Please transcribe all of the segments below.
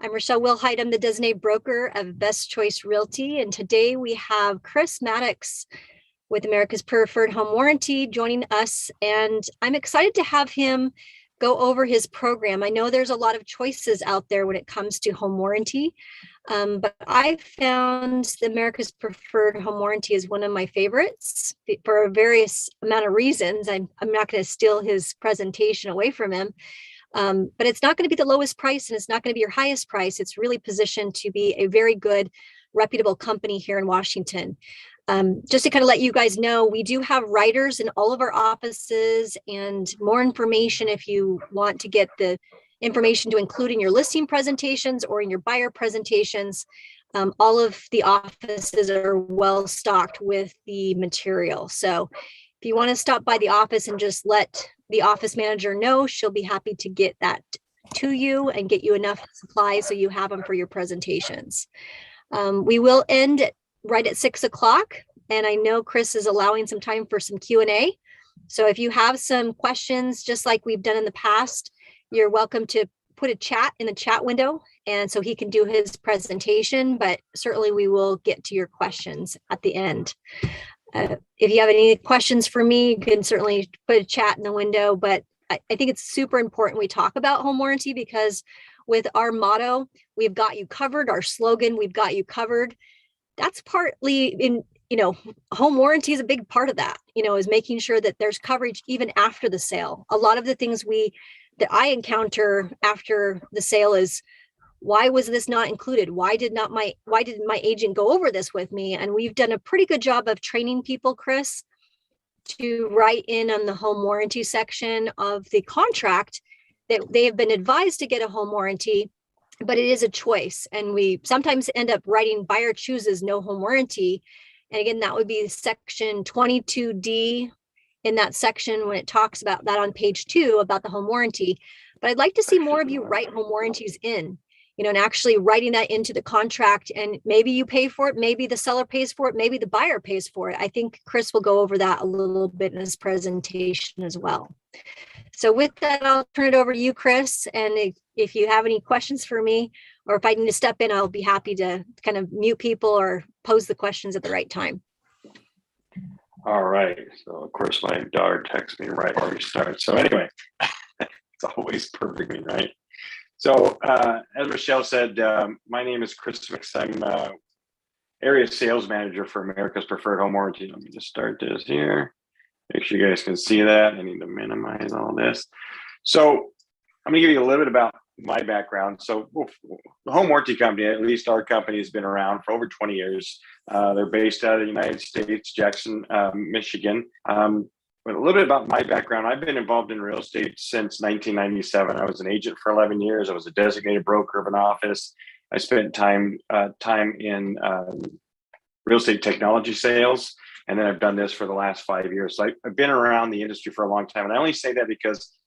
I'm Rochelle Wilhite. I'm the designated broker of Best Choice Realty. And today we have Chris Maddox with America's Preferred Home Warranty joining us. And I'm excited to have him go over his program. I know there's a lot of choices out there when it comes to home warranty, but I found the America's Preferred Home Warranty is one of my favorites for various amount of reasons. I'm not going to steal his presentation away from him. But it's not going to be the lowest price and it's not going to be your highest price. It's really positioned to be a very good, reputable company here in Washington. Just to kind of let you guys know, we do have writers in all of our offices, and more information if you want to get the information to include in your listing presentations or in your buyer presentations. All of the offices are well stocked with the material. So if you want to stop by the office and just let the office manager know, she'll be happy to get that to you and get you enough supplies so you have them for your presentations. We will end right at 6 o'clock. And I know Chris is allowing some time for some Q&A. So if you have some questions, just like we've done in the past, you're welcome to put a chat in the chat window. And so he can do his presentation, but certainly we will get to your questions at the end. If you have any questions for me, you can certainly put a chat in the window, but I think it's super important we talk about home warranty, because with our motto, we've got you covered, our slogan, we've got you covered. That's partly in, home warranty is a big part of that, is making sure that there's coverage even after the sale. A lot of the things that I encounter after the sale is, why was this not included? Why didn't my agent go over this with me? And we've done a pretty good job of training people, Chris, to write in on the home warranty section of the contract that they have been advised to get a home warranty, but it is a choice. And we sometimes end up writing buyer chooses no home warranty. And again, that would be section 22D in that section when it talks about that on page 2 about the home warranty. But I'd like to see more of you write home warranties in. And actually writing that into the contract, and maybe you pay for it, maybe the seller pays for it, maybe the buyer pays for it. I think Chris will go over that a little bit in his presentation as well. So with that, I'll turn it over to you, Chris. And if you have any questions for me, or if I need to step in, I'll be happy to kind of mute people or pose the questions at the right time. All right. So of course my daughter texts me right when we start. So anyway, it's always perfectly right. So as Rochelle said, my name is Chris Mix. I'm area sales manager for America's Preferred Home Warranty. Let me just start this here. Make sure you guys can see that. I need to minimize all this. So I'm gonna give you a little bit about my background. So the home warranty company, at least our company, has been around for over 20 years. They're based out of the United States, Jackson, Michigan. But a little bit about my background. I've been involved in real estate since 1997. I was an agent for 11 years. I was a designated broker of an office. I spent time in real estate technology sales. And then I've done this for the last 5 years. So I've been around the industry for a long time. And I only say that because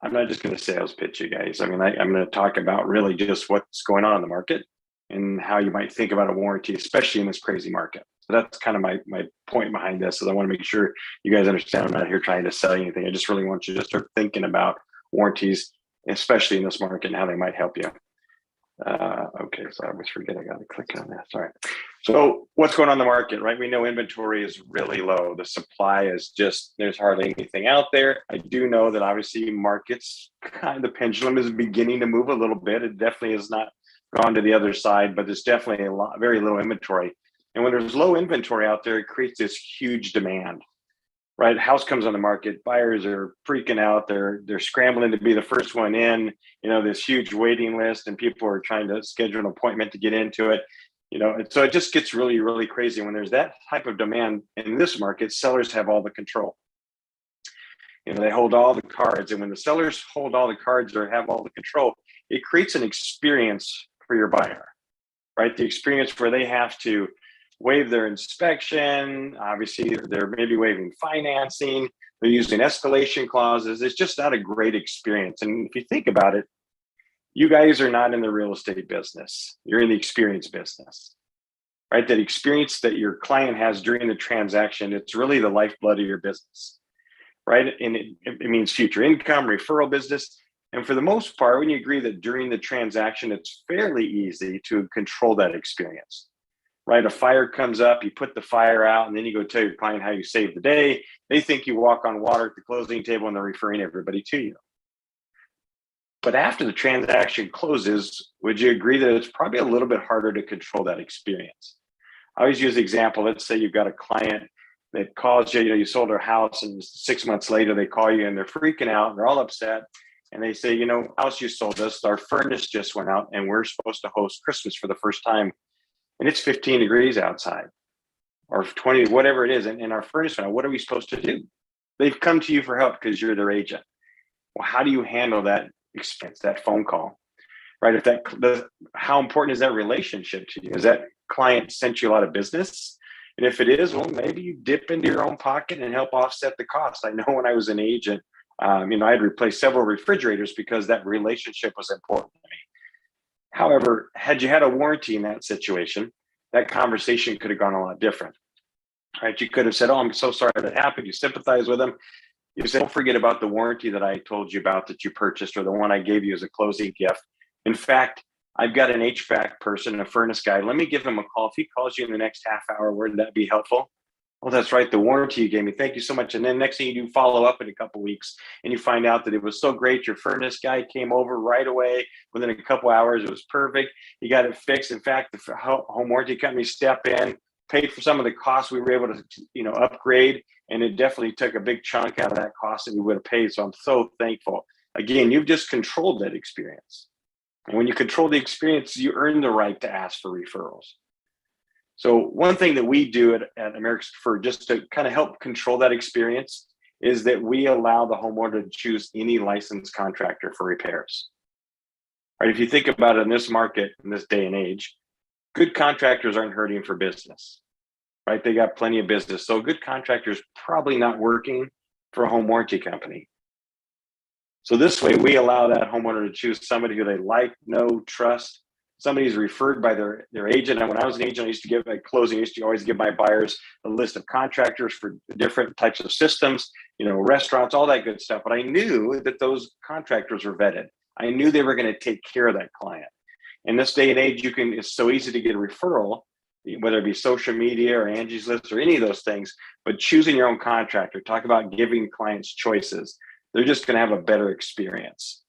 I'm not just going to sales pitch you guys. I mean, I'm going to talk about really just what's going on in the market and how you might think about a warranty, especially in this crazy market. So that's kind of my point behind this, is I want to make sure you guys understand I'm not here trying to sell you anything. I just really want you to start thinking about warranties, especially in this market, and how they might help you. Okay, so I always forget I got to click on that. Sorry. So what's going on in the market, right? We know inventory is really low. The supply is just, there's hardly anything out there. I do know that obviously markets, the pendulum is beginning to move a little bit. It definitely has not gone to the other side, but there's definitely very little inventory. And when there's low inventory out there, it creates this huge demand, right? House comes on the market, buyers are freaking out. They're scrambling to be the first one in, this huge waiting list, and people are trying to schedule an appointment to get into it, and so it just gets really, really crazy. When there's that type of demand in this market, sellers have all the control. They hold all the cards. And when the sellers hold all the cards or have all the control, it creates an experience for your buyer, right? The experience where they have to waive their inspection. Obviously, they're maybe waiving financing. They're using escalation clauses. It's just not a great experience. And if you think about it, you guys are not in the real estate business. You're in the experience business, right? That experience that your client has during the transaction, it's really the lifeblood of your business, right? And it means future income, referral business. And for the most part, when you agree that during the transaction, it's fairly easy to control that experience, right? A fire comes up, you put the fire out, and then you go tell your client how you saved the day. They think you walk on water at the closing table and they're referring everybody to you. But after the transaction closes, would you agree that it's probably a little bit harder to control that experience? I always use the example. Let's say you've got a client that calls you, you sold their house, and 6 months later they call you and they're freaking out and they're all upset. And they say, house you sold us, our furnace just went out and we're supposed to host Christmas for the first time. And it's 15 degrees outside or 20, whatever it is. And our furnace went out. What are we supposed to do? They've come to you for help because you're their agent. Well, how do you handle that expense, that phone call, right? How important is that relationship to you? Is that client sent you a lot of business? And if it is, well, maybe you dip into your own pocket and help offset the cost. I know when I was an agent, I had replaced several refrigerators because that relationship was important to me. However, had you had a warranty in that situation, that conversation could have gone a lot different, right? You could have said, "Oh, I'm so sorry that happened." You sympathize with them. You said, "Don't forget about the warranty that I told you about that you purchased, or the one I gave you as a closing gift. In fact, I've got an HVAC person, a furnace guy. Let me give him a call. If he calls you in the next half hour, would that be helpful?" "Oh, that's right. The warranty you gave me. Thank you so much." And then next thing you do, follow up in a couple of weeks, and you find out that it was so great. Your furnace guy came over right away. Within a couple hours, it was perfect. You got it fixed. In fact, the home warranty company stepped in, paid for some of the costs we were able to, upgrade, and it definitely took a big chunk out of that cost that we would have paid. So I'm so thankful. Again, you've just controlled that experience. And when you control the experience, you earn the right to ask for referrals. So one thing that we do at America's Preferred, just to kind of help control that experience, is that we allow the homeowner to choose any licensed contractor for repairs. Right? If you think about it in this market, in this day and age, good contractors aren't hurting for business, right? They got plenty of business. So a good contractor is probably not working for a home warranty company. So this way, we allow that homeowner to choose somebody who they like, know, trust, somebody who's referred by their agent. And when I was an agent, I used to give at closing, I used to always give my buyers a list of contractors for different types of systems, restaurants, all that good stuff. But I knew that those contractors were vetted. I knew they were going to take care of that client. In this day and age, it's so easy to get a referral, whether it be social media or Angie's List or any of those things, but choosing your own contractor, talk about giving clients choices. They're just going to have a better experience.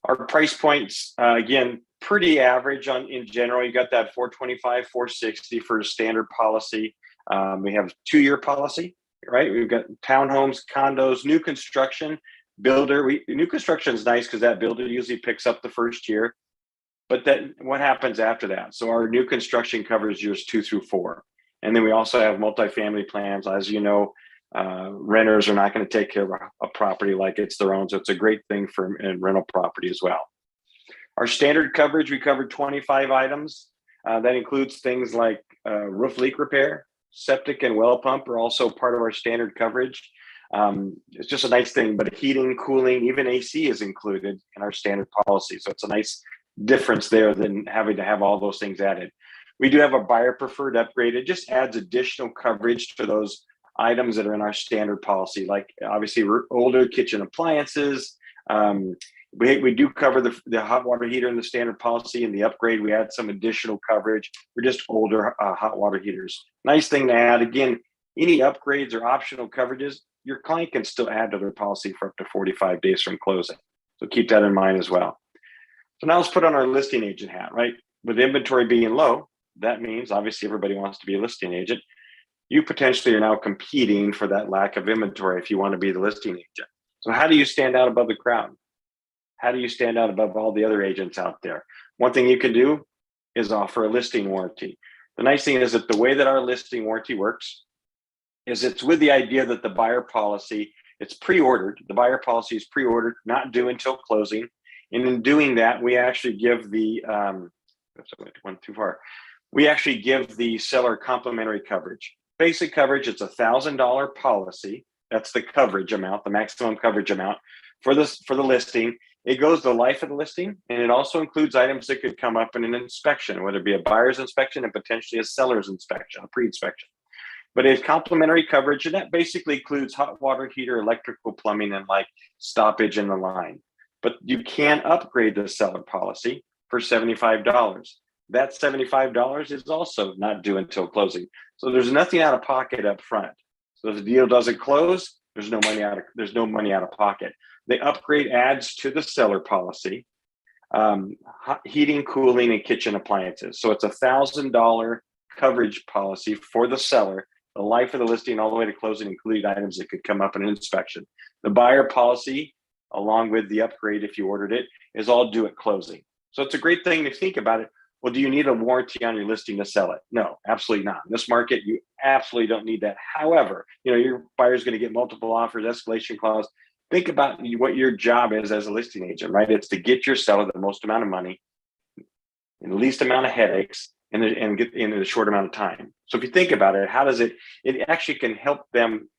Our price points, again, pretty average in general. You got that $425, $460 for a standard policy. We have 2-year policy, right? We've got townhomes, condos, new construction, builder. New construction is nice because that builder usually picks up the first year. But then what happens after that? So our new construction covers years 2 through 4. And then we also have multifamily plans. As you know, renters are not going to take care of a property like it's their own. So it's a great thing for rental property as well. Our standard coverage, we covered 25 items. That includes things like roof leak repair, septic and well pump are also part of our standard coverage. It's just a nice thing, but heating, cooling, even AC is included in our standard policy. So it's a nice difference there than having to have all those things added. We do have a buyer preferred upgrade. It just adds additional coverage to those items that are in our standard policy, like obviously older kitchen appliances. We do cover the hot water heater in the standard policy. In the upgrade, we add some additional coverage for just older hot water heaters. Nice thing to add. Again, any upgrades or optional coverages, your client can still add to their policy for up to 45 days from closing. So keep that in mind as well. So now let's put on our listing agent hat, right? With inventory being low, that means obviously everybody wants to be a listing agent. You potentially are now competing for that lack of inventory if you want to be the listing agent. So how do you stand out above the crowd? How do you stand out above all the other agents out there? One thing you can do is offer a listing warranty. The nice thing is that the way that our listing warranty works is it's with the idea that the buyer policy, it's pre-ordered. The buyer policy is pre-ordered, not due until closing. And in doing that, we actually give the, went too far. We actually give the seller complimentary coverage. Basic coverage, it's $1,000 policy. That's the coverage amount, the maximum coverage amount for the listing. It goes the life of the listing, and it also includes items that could come up in an inspection, whether it be a buyer's inspection and potentially a seller's inspection, a pre-inspection. But it's complimentary coverage, and that basically includes hot water heater, electrical, plumbing, and like stoppage in the line. But you can upgrade the seller policy for $75. That $75 is also not due until closing. So there's nothing out of pocket up front. So if the deal doesn't close, there's no money out of pocket. The upgrade adds to the seller policy, heating, cooling, and kitchen appliances. So it's $1,000 coverage policy for the seller, the life of the listing all the way to closing, including items that could come up in an inspection. The buyer policy, along with the upgrade if you ordered it, is all due at closing. So it's a great thing to think about it. Well, do you need a warranty on your listing to sell it? No, absolutely not. In this market, you absolutely don't need that. However, your buyer's going to get multiple offers, escalation clause. Think about what your job is as a listing agent, right? It's to get your seller the most amount of money, and the least amount of headaches, and get in a short amount of time. So if you think about it, how does it actually can help them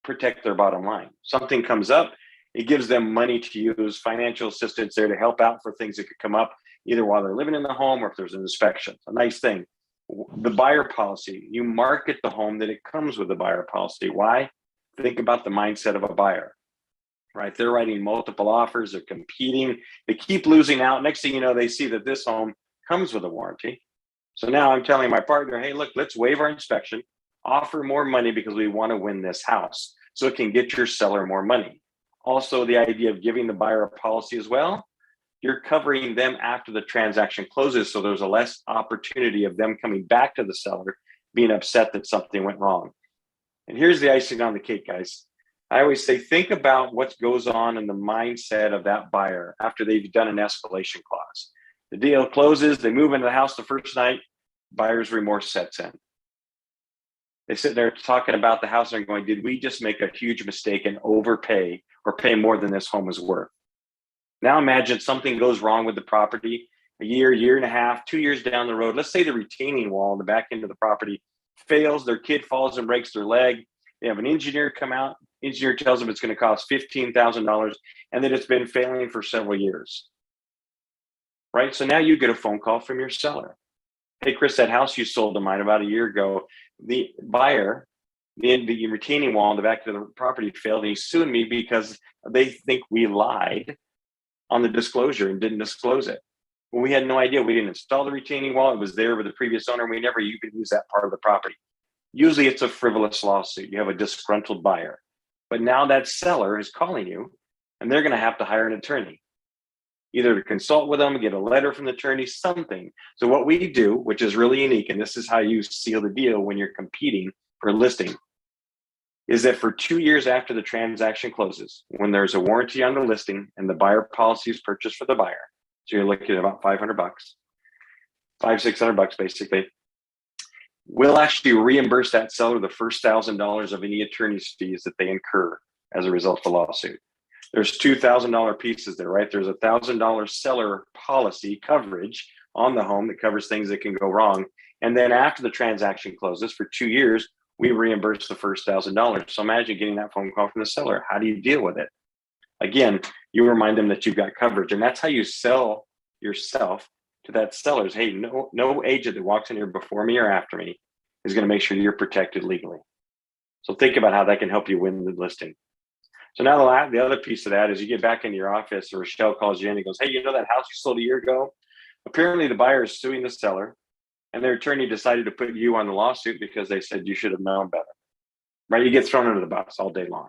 protect their bottom line. Something comes up, it gives them money to use, financial assistance there to help out for things that could come up, either while they're living in the home or if there's an inspection. A nice thing. The buyer policy, you market the home that it comes with the buyer policy. Why? Think about the mindset of a buyer, right? They're writing multiple offers, they're competing, they keep losing out. Next thing you know, they see that this home comes with a warranty. So now I'm telling my partner, hey, look, let's waive our inspection, offer more money because we want to win this house so it can get your seller more money. Also, the idea of giving the buyer a policy as well, you're covering them after the transaction closes, so there's a less opportunity of them coming back to the seller being upset that something went wrong. And here's the icing on the cake, guys. I always say, think about what goes on in the mindset of that buyer after they've done an escalation clause. The deal closes, they move into the house the first night, buyer's remorse sets in. They sit there talking about the house and going, did we just make a huge mistake and overpay or pay more than this home is worth? Now imagine something goes wrong with the property a year and a half, 2 years down the road. Let's say the retaining wall on the back end of the property fails, their kid falls and breaks their leg. They have an engineer come out, engineer tells them it's going to cost $15,000 and that it's been failing for several years. Right? So now you get a phone call from your seller. Hey, Chris, that house you sold to mine about a year ago, the buyer, the retaining wall on the back of the property failed, and he's suing me because they think we lied on the disclosure and didn't disclose it. Well, we had no idea. We didn't install the retaining wall. It was there with the previous owner. We never even used that part of the property. Usually it's a frivolous lawsuit. You have a disgruntled buyer. But now that seller is calling you, and they're going to have to hire an attorney, either to consult with them, get a letter from the attorney, something. So what we do, which is really unique, and this is how you seal the deal when you're competing for a listing, is that for 2 years after the transaction closes, when there's a warranty on the listing and the buyer policy is purchased for the buyer, so you're looking at about $500, $600 basically, we'll actually reimburse that seller the first $1,000 of any attorney's fees that they incur as a result of the lawsuit. There's $2,000 pieces there, right? There's $1,000 seller policy coverage on the home that covers things that can go wrong. And then after the transaction closes for 2 years, we reimburse the first $1,000. So imagine getting that phone call from the seller. How do you deal with it? Again, you remind them that you've got coverage, and that's how you sell yourself to that sellers. Hey, no agent that walks in here before me or after me is going to make sure you're protected legally. So think about how that can help you win the listing. So now the other piece of that is you get back into your office, or Rochelle calls you in and goes, hey, you know that house you sold a year ago? Apparently the buyer is suing the seller, and their attorney decided to put you on the lawsuit because they said you should have known better, right? You get thrown under the bus all day long.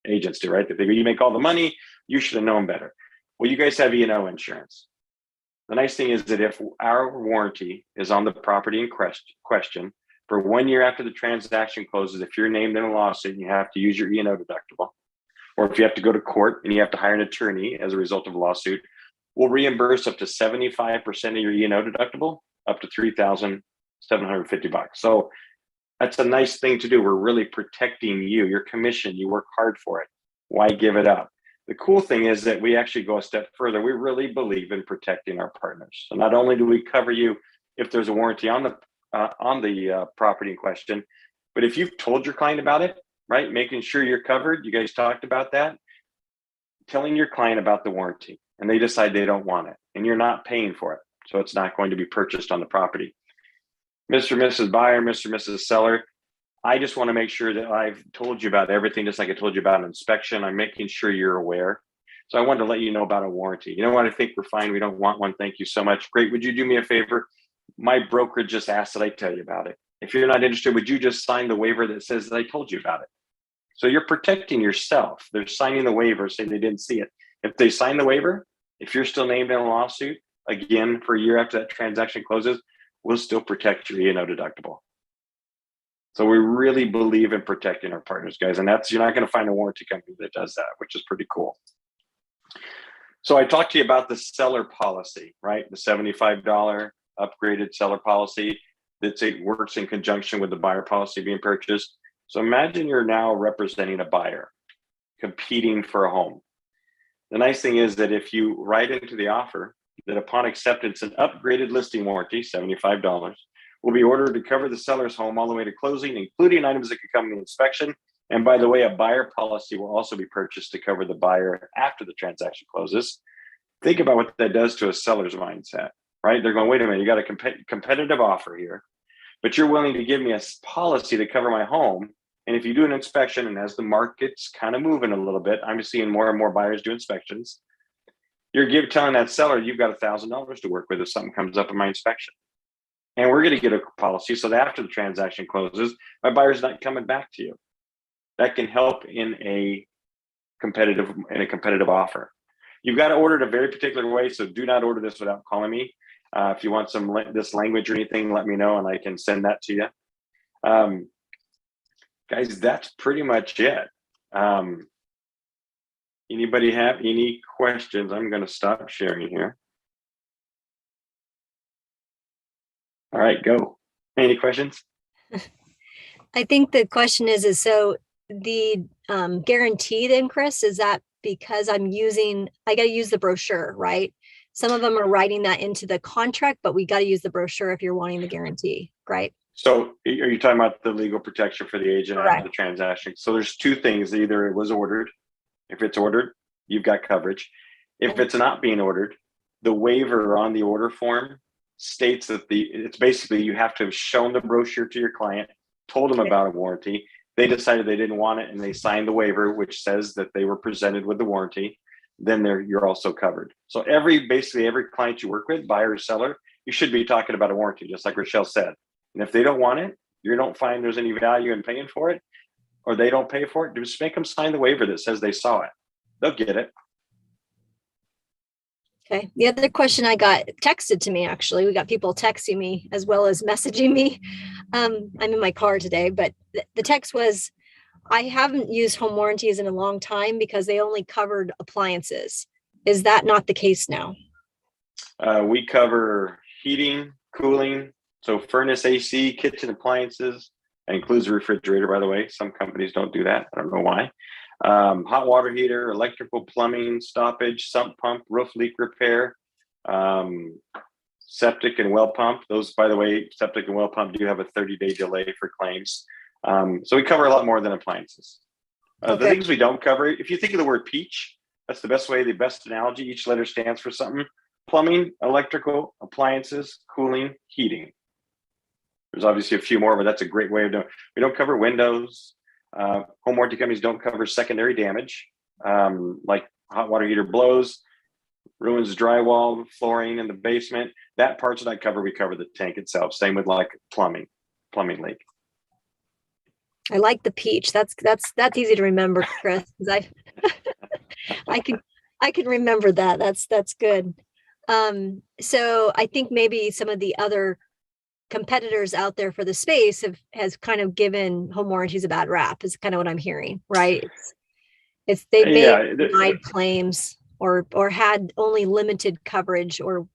Agents do, right? They think you make all the money, you should have known better. Well, you guys have E&O insurance. The nice thing is that if our warranty is on the property in question for 1 year after the transaction closes, if you're named in a lawsuit and you have to use your E&O deductible, or if you have to go to court and you have to hire an attorney as a result of a lawsuit, we'll reimburse up to 75% of your E&O deductible, up to $3,750. So that's a nice thing to do. We're really protecting you, your commission. You work hard for it. Why give it up? The cool thing is that we actually go a step further. We really believe in protecting our partners. So not only do we cover you if there's a warranty on the property in question, but if you've told your client about it, right, making sure you're covered, you guys talked about that, telling your client about the warranty, and they decide they don't want it, and you're not paying for it, so it's not going to be purchased on the property. Mr. and Mrs. Buyer, Mr. and Mrs. Seller, I just want to make sure that I've told you about everything, just like I told you about an inspection. I'm making sure you're aware. So I wanted to let you know about a warranty. You know what? I think we're fine. We don't want one. Thank you so much. Great. Would you do me a favor? My broker just asked that I tell you about it. If you're not interested, would you just sign the waiver that says that I told you about it? So you're protecting yourself. They're signing the waiver, saying they didn't see it. If they sign the waiver, if you're still named in a lawsuit, again, for a year after that transaction closes, we'll still protect your E&O deductible. So we really believe in protecting our partners, guys. And that's, you're not going to find a warranty company that does that, which is pretty cool. So I talked to you about the seller policy, right? The $75 upgraded seller policy that works in conjunction with the buyer policy being purchased. So imagine you're now representing a buyer competing for a home. The nice thing is that if you write into the offer that upon acceptance, an upgraded listing warranty, $75, will be ordered to cover the seller's home all the way to closing, including items that could come in the inspection. And by the way, a buyer policy will also be purchased to cover the buyer after the transaction closes. Think about what that does to a seller's mindset, right? They're going, wait a minute, you got a competitive offer here, but you're willing to give me a policy to cover my home. And if you do an inspection, and as the market's kind of moving a little bit, I'm seeing more and more buyers do inspections. You're telling that seller, you've got $1,000 to work with if something comes up in my inspection. And we're going to get a policy so that after the transaction closes, my buyer's not coming back to you. That can help in a competitive offer. You've got to order it a very particular way, so do not order this without calling me. If you want this language or anything, let me know and I can send that to you. Guys, that's pretty much it. Anybody have any questions? I'm going to stop sharing here. All right, go. Any questions? I think the question is so the guarantee then, Chris, is that because I got to use the brochure, right? Some of them are writing that into the contract, but we got to use the brochure if you're wanting the guarantee, right? So are you talking about the legal protection for the agent Correct. after the transaction? So there's two things. Either it was ordered. If it's ordered, you've got coverage. If it's not being ordered, the waiver on the order form states that it's basically you have to have shown the brochure to your client, told them about a warranty. They decided they didn't want it and they signed the waiver, which says that they were presented with the warranty. Then you're also covered. So basically every client you work with, buyer or seller, you should be talking about a warranty, just like Rochelle said. And if they don't want it, you don't find there's any value in paying for it, or they don't pay for it, just make them sign the waiver that says they saw it. They'll get it. Okay. The other question I got texted to me, actually, we got people texting me as well as messaging me. I'm in my car today, but the text was, I haven't used home warranties in a long time because they only covered appliances. Is that not the case now? We cover heating, cooling, so furnace, AC, kitchen appliances. That includes a refrigerator, by the way. Some companies don't do that. I don't know why. Hot water heater, electrical, plumbing, stoppage, sump pump, roof leak repair, septic and well pump. Those, by the way, septic and well pump do have a 30-day delay for claims. So we cover a lot more than appliances. The things we don't cover, if you think of the word peach, that's the best analogy. Each letter stands for something. Plumbing, electrical, appliances, cooling, heating. There's obviously a few more, but that's a great way of doing it. We don't cover windows. Home warranty companies don't cover secondary damage, like hot water heater blows, ruins drywall, flooring in the basement. That part's not covered. We cover the tank itself. Same with like plumbing leak. I like the peach. That's easy to remember, Chris, because I can remember that. That's good. So I think maybe some of the other competitors out there for the space has kind of given home warranties a bad rap, is kind of what I'm hearing, right? It's they made denied claims or had only limited coverage, or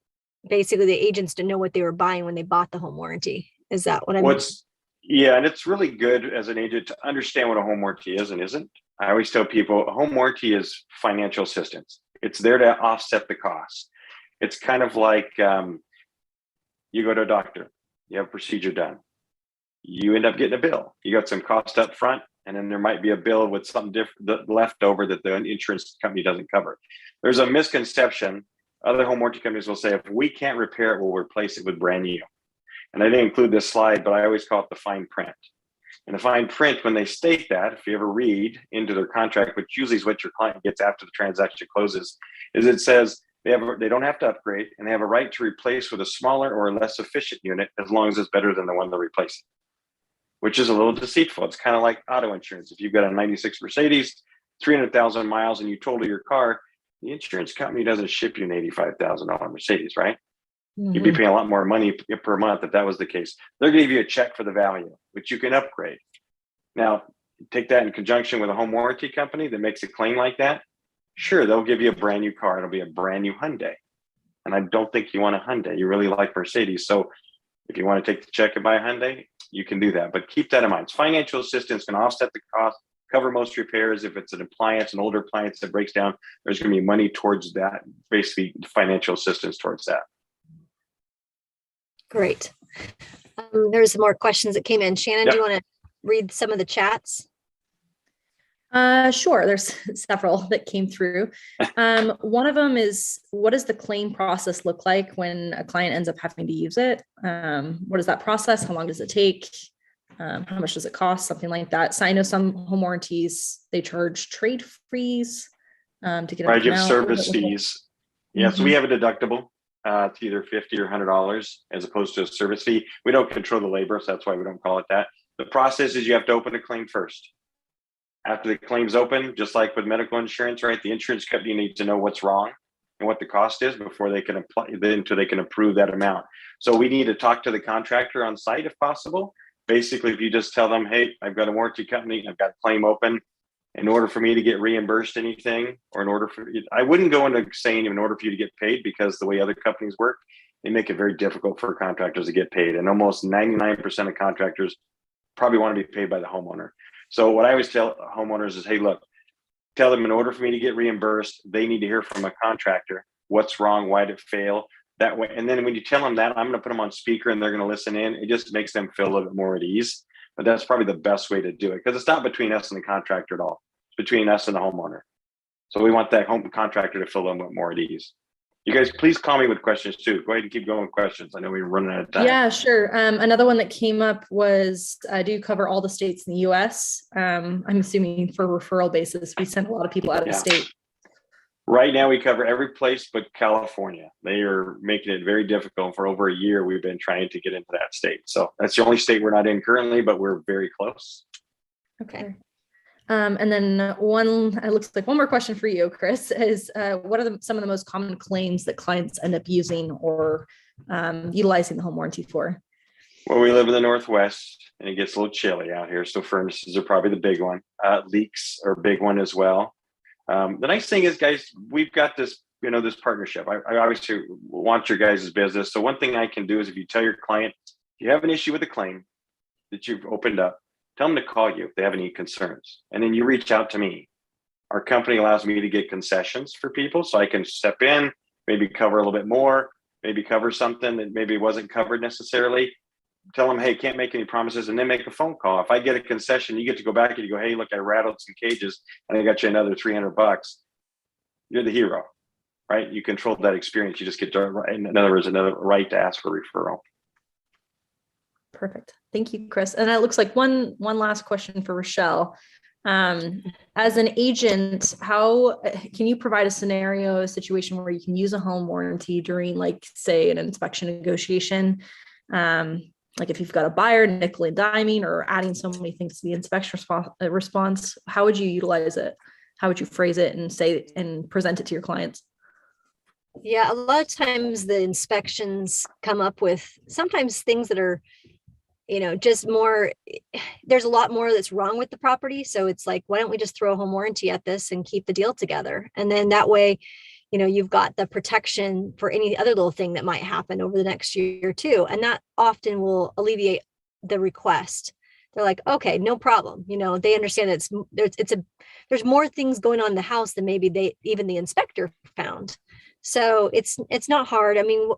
basically the agents didn't know what they were buying when they bought the home warranty. Is that what I'm Yeah, and it's really good as an agent to understand what a home warranty is and isn't. I always tell people a home warranty is financial assistance. It's there to offset the cost. It's kind of like you go to a doctor, you have a procedure done, you end up getting a bill. You got some cost up front, and then there might be a bill with something different left over that the insurance company doesn't cover. There's a misconception. Other home warranty companies will say, if we can't repair it, we'll replace it with brand new. And I didn't include this slide, but I always call it the fine print. And the fine print, when they state that, if you ever read into their contract, which usually is what your client gets after the transaction closes, is it says they don't have to upgrade, and they have a right to replace with a smaller or less efficient unit as long as it's better than the one they're replacing, which is a little deceitful. It's kind of like auto insurance. If you've got a 96 Mercedes, 300,000 miles, and you total your car, the insurance company doesn't ship you an $85,000 Mercedes, right? You'd be paying a lot more money per month if that was the case. They're going to give you a check for the value, which you can upgrade. Now, take that in conjunction with a home warranty company that makes a claim like that. Sure, they'll give you a brand new car. It'll be a brand new Hyundai. And I don't think you want a Hyundai. You really like Mercedes. So if you want to take the check and buy a Hyundai, you can do that. But keep that in mind. Financial assistance can offset the cost, cover most repairs. If it's an appliance, an older appliance that breaks down, there's going to be money towards that, basically financial assistance towards that. Great. There's some more questions that came in. Shannon, Yep. do you want to read some of the chats? Sure. There's several that came through. One of them is, what does the claim process look like when a client ends up having to use it? What is that process? How long does it take? How much does it cost? Something like that. So I know some home warranties, they charge trade fees to get Right, you them have out. service fees. Yeah, so we have a deductible. It's either $50 or $100 as opposed to a service fee. We don't control the labor, so that's why we don't call it that. The process is you have to open a claim first. After the claim's open, just like with medical insurance, right? The insurance company needs to know what's wrong and what the cost is before they can apply, until they can approve that amount. So we need to talk to the contractor on site if possible. Basically, if you just tell them, hey, I've got a warranty company, I've got a claim open. In order for me to get reimbursed anything, or in order for, I wouldn't go into saying in order for you to get paid, because the way other companies work, they make it very difficult for contractors to get paid. And almost 99% of contractors probably want to be paid by the homeowner. So what I always tell homeowners is, hey, look, tell them in order for me to get reimbursed, they need to hear from a contractor. What's wrong? Why did it fail? That way. And then when you tell them that, I'm going to put them on speaker and they're going to listen in. It just makes them feel a little bit more at ease. But that's probably the best way to do it, because it's not between us and the contractor at all. It's between us and the homeowner. So we want that home contractor to feel a little bit more at ease. You guys, please call me with questions too. Go ahead and keep going with questions. I know we're running out of time. Yeah, sure. Another one that came up was, do you cover all the states in the US? I'm assuming for referral basis, we send a lot of people out of state. Right now, we cover every place but California. They are making it very difficult. For over a year, we've been trying to get into that state. So that's the only state we're not in currently, but we're very close. Okay. And then it looks like one more question for you, Chris, is what are some of the most common claims that clients end up using or utilizing the home warranty for? Well, we live in the Northwest and it gets a little chilly out here. So furnaces are probably the big one. Leaks are a big one as well. The nice thing is, guys, we've got this, this partnership. I obviously want your guys' business. So one thing I can do is, if you tell your client you have an issue with a claim that you've opened up, tell them to call you if they have any concerns. And then you reach out to me. Our company allows me to get concessions for people, so I can step in, maybe cover a little bit more, maybe cover something that maybe wasn't covered necessarily. Tell them, hey, can't make any promises, and then make a phone call. If I get a concession, you get to go back and you go, hey, look, I rattled some cages and I got you another $300. You're the hero, right? You controlled that experience. You just get, in other words, another right to ask for referral. Perfect. Thank you, Chris. And it looks like one last question for Rochelle. As an agent, how can you provide a scenario, a situation where you can use a home warranty during, like, say, an inspection negotiation? Like if you've got a buyer nickel and diming or adding so many things to the inspection response, how would you utilize it? How would you phrase it and say and present it to your clients? Yeah, a lot of times the inspections come up with sometimes things that are, just more, there's a lot more that's wrong with the property. So it's like, why don't we just throw a home warranty at this and keep the deal together? And then that way, you've got the protection for any other little thing that might happen over the next year or two. And that often will alleviate the request. They're like, okay, no problem. They understand that there's more things going on in the house than maybe even the inspector found. So it's not hard. I mean,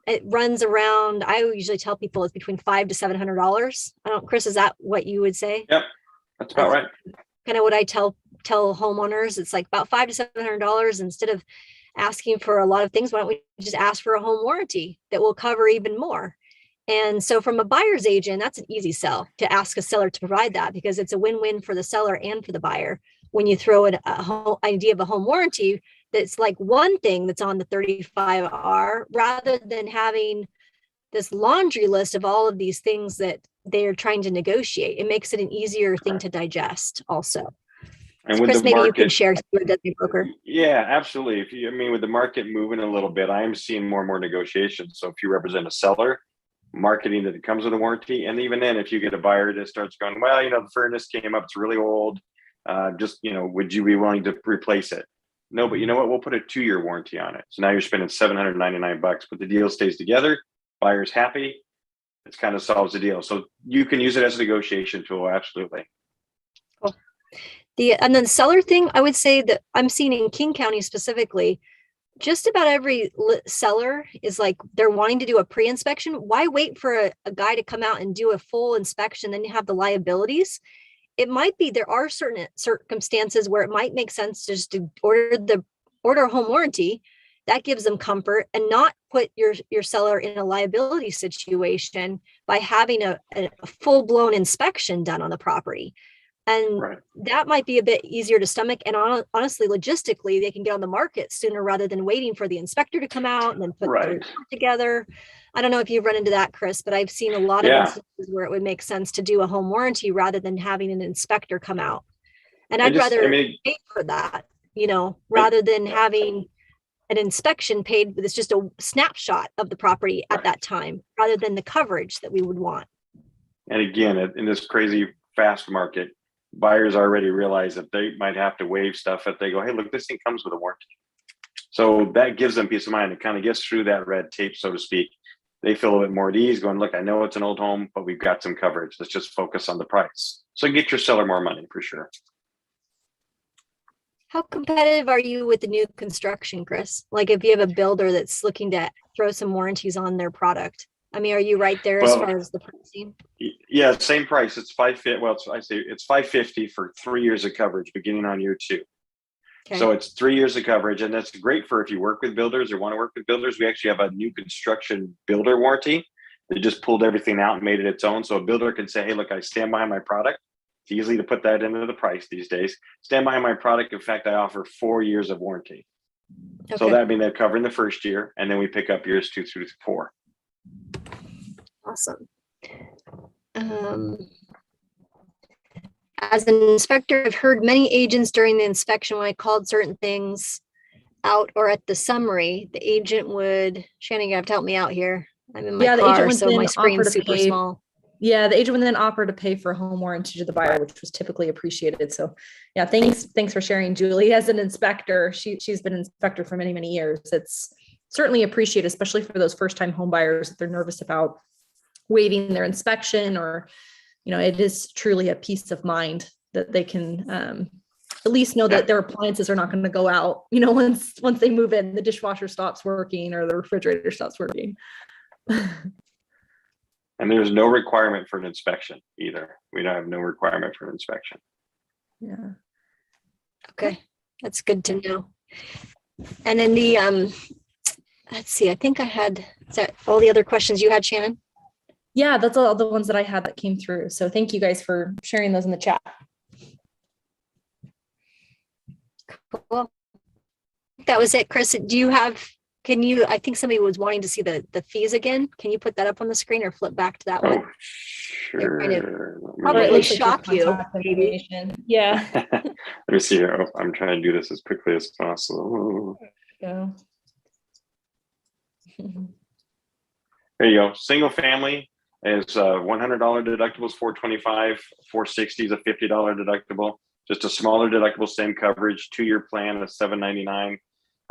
it runs around, I usually tell people it's between $500 to $700. Chris, is that what you would say? Yep, that's about right. Kind of what I tell homeowners. It's like about $500 to $700. Instead of asking for a lot of things, why don't we just ask for a home warranty that will cover even more? And so from a buyer's agent, that's an easy sell to ask a seller to provide that, because it's a win-win for the seller and for the buyer. When you throw in a whole idea of a home warranty, that's like one thing that's on the 35R, rather than having this laundry list of all of these things that they're trying to negotiate. It makes it an easier thing to digest also. And So with Chris, the maybe market, you can share your Disney broker. yeah, absolutely. If you, I mean, with the market moving a little bit, I am seeing more and more negotiations. So if you represent a seller, marketing that it comes with a warranty, and even then, if you get a buyer that starts going, well, you know, the furnace came up, it's really old. Just, you know, would you be willing to replace it? No, but you know what? We'll put a 2-year warranty on it. So now you're spending $799, but the deal stays together. Buyer's happy. It's kind of solves the deal. So you can use it as a negotiation tool. Absolutely. Cool. And then the seller thing, I would say that I'm seeing in King County specifically, just about every seller is like, they're wanting to do a pre-inspection. Why wait for a guy to come out and do a full inspection? Then you have the liabilities. It might be, there are certain circumstances where it might make sense just to order a home warranty. That gives them comfort, and not put your seller in a liability situation by having a full-blown inspection done on the property. And Right. that might be a bit easier to stomach. And honestly, logistically, they can get on the market sooner rather than waiting for the inspector to come out and then put the report together. I don't know if you've run into that, Chris, but I've seen a lot of instances where it would make sense to do a home warranty rather than having an inspector come out. And I'd rather pay for that, you know, rather than having an inspection paid, but it's just a snapshot of the property at that time, rather than the coverage that we would want. And again, in this crazy fast market, buyers already realize that they might have to waive stuff if they go, hey, look, this thing comes with a warranty. So that gives them peace of mind. It kind of gets through that red tape, so to speak. They feel a bit more at ease going, look, I know it's an old home, but we've got some coverage. Let's just focus on the price. So get your seller more money for sure. How competitive are you with the new construction, Chris? Like if you have a builder that's looking to throw some warranties on their product, I mean, are you right there as far as the pricing? Yeah, same price. It's $550. Well, it's $550 for 3 years of coverage beginning on year 2. Okay. So it's 3 years of coverage, and that's great for if you work with builders or want to work with builders. We actually have a new construction builder warranty. They just pulled everything out and made it its own. So a builder can say, hey, look, I stand behind my product. It's easy to put that into the price these days. Stand behind my product. In fact, I offer 4 years of warranty. Okay. So that means they're covering the first year, and then we pick up years 2 through 4. Awesome. As an inspector, I've heard many agents during the inspection, when I called certain things out or at the summary, the agent would, Shannon, you have to help me out here. I'm in my car, so my screen's super small. Yeah, the agent would then offer to pay for a home warranty to the buyer, which was typically appreciated. So yeah, thanks for sharing, Julie. As an inspector, she's been an inspector for many, many years. It's certainly appreciated, especially for those first-time home buyers that they're nervous about waiving their inspection, or, you know, it is truly a peace of mind that they can at least know that their appliances are not going to go out, you know, once they move in, the dishwasher stops working or the refrigerator stops working. And there's no requirement for an inspection either. We don't have no requirement for an inspection. Yeah. Okay. That's good to know. And then the, let's see, I think I had, is that all the other questions you had, Shannon? Yeah, that's all the ones that I had that came through. So thank you guys for sharing those in the chat. Cool. That was it, Chris. Do you have, I think somebody was wanting to see the fees again. Can you put that up on the screen or flip back to that one? Sure. Probably shock you. Yeah. Let me see here. I'm trying to do this as quickly as possible. There you go. Single family is $100 deductibles, $425, $460 is a $50 deductible. Just a smaller deductible, same coverage. 2-year plan is $799.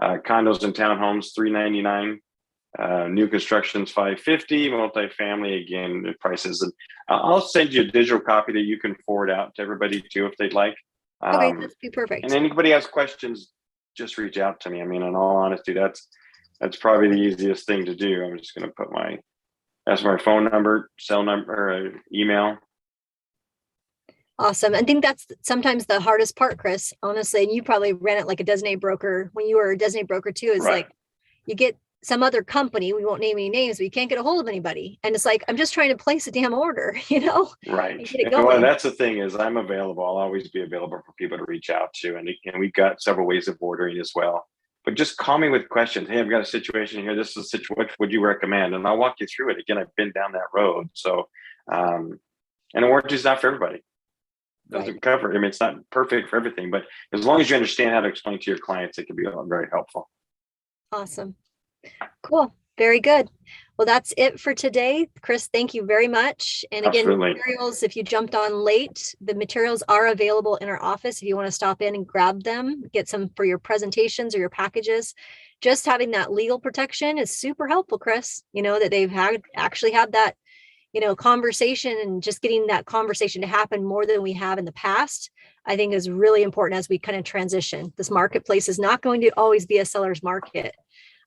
Condos and townhomes $399. New construction's $550. Multifamily, again, the prices. And I'll send you a digital copy that you can forward out to everybody too if they'd like. Okay, that'd be perfect. And anybody has questions, just reach out to me. I mean, in all honesty, that's probably the easiest thing to do. I'm just going to put that's my phone number, cell number, email. Awesome. I think that's sometimes the hardest part, Chris, honestly, and you probably ran it like a designated broker when you were a designated broker too, is like you get some other company, we won't name any names, but you can't get a hold of anybody. And it's like, I'm just trying to place a damn order, you know, Right. and get it And well, going. that's the thing is I'm available. I'll always be available for people to reach out to. And we've got several ways of ordering as well. But just call me with questions. Hey, I've got a situation here. This is a situation. What would you recommend? And I'll walk you through it. Again, I've been down that road. So, and a warranty is not for everybody. Doesn't Right. cover. I mean, it's not perfect for everything, but as long as you understand how to explain to your clients, it can be very helpful. Awesome. Cool. Very good. Well, that's it for today. Chris, thank you very much. And again, Absolutely. materials, if you jumped on late, the materials are available in our office. If you want to stop in and grab them, get some for your presentations or your packages. Just having that legal protection is super helpful, Chris. You know, that they've actually had that, you know, conversation, and just getting that conversation to happen more than we have in the past, I think is really important as we kind of transition. This marketplace is not going to always be a seller's market.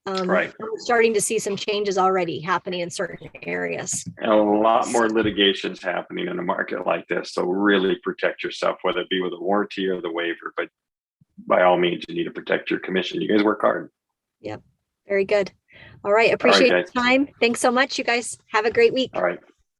Right. We're starting to see some changes already happening in certain areas. And a lot more litigations happening in a market like this. So really protect yourself, whether it be with a warranty or the waiver. But by all means, you need to protect your commission. You guys work hard. Yep. Very good. All right. Appreciate guys. your time. Thanks so much. You guys have a great week. All right.